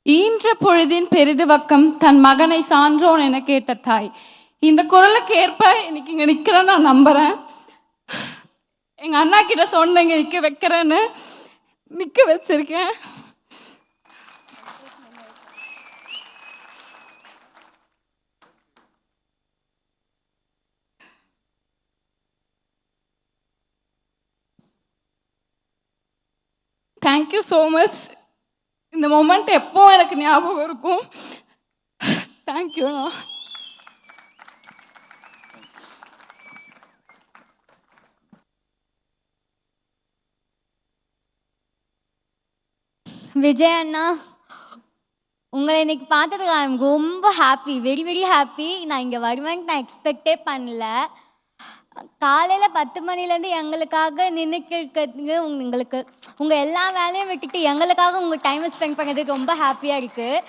ஈன்ற பொழுதின் பெரிதுவக்கம் தன் மகனை சான்றோன் என கேட்ட தாய். இந்த குரலுக்கு ஏற்ப இன்னைக்கு இங்க நிக்கிறேன்னு நான் நம்புறேன். எங்க அண்ணா கிட்ட சொன்ன இங்க நிக்க வைக்கிறேன்னு நிக்க வச்சிருக்கேன். Thank you so much. இந்த மொமெண்ட் எப்போ எனக்கு ஞாபகம் இருக்கும். தேங்க்யூண்ணா. விஜய் அண்ணா, உங்களை இன்னைக்கு பார்த்ததுக்கு ஐ எம் ரொம்ப ஹாப்பி, வெரி வெரி ஹாப்பி. நான் இங்கே வருவேன்னு நான் எக்ஸ்பெக்டே பண்ணல. காலையில் 10 மணிலேருந்து எங்களுக்காக நின்றுக்கிறதுக்கு உங்களுக்கு உங்கள் எல்லா வேலையும் விட்டுட்டு எங்களுக்காக உங்கள் டைமை ஸ்பெண்ட் பண்ணுறதுக்கு ரொம்ப ஹாப்பியாக இருக்குது.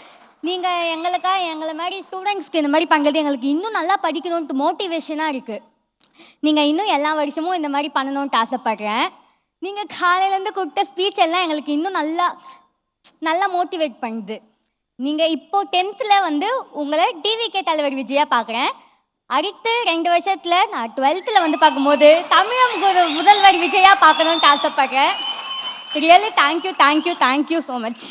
நீங்கள் எங்களை மாதிரி ஸ்டூடெண்ட்ஸ்க்கு இந்த மாதிரி பண்ணுறது எங்களுக்கு இன்னும் நல்லா படிக்கணுன்ட்டு மோட்டிவேஷனாக இருக்குது. நீங்கள் இன்னும் எல்லா வருஷமும் இந்த மாதிரி பண்ணணுன்ட்டு ஆசைப்பட்றேன். நீங்கள் காலையிலேருந்து கொடுத்த ஸ்பீச் எல்லாம் எங்களுக்கு இன்னும் நல்லா மோட்டிவேட் பண்ணுது. நீங்கள் இப்போது 10th வந்து உங்களை டிவிகே தலைவர் விஜயா பார்க்குறேன். அடுத்து 2 வருஷத்தில் நான் 12th வந்து பார்க்கும்போது தமிழக முதல்வர் விஜயா பார்க்கணுன்ட்டு ஆசைப்பட்றேன். Really thank you so much.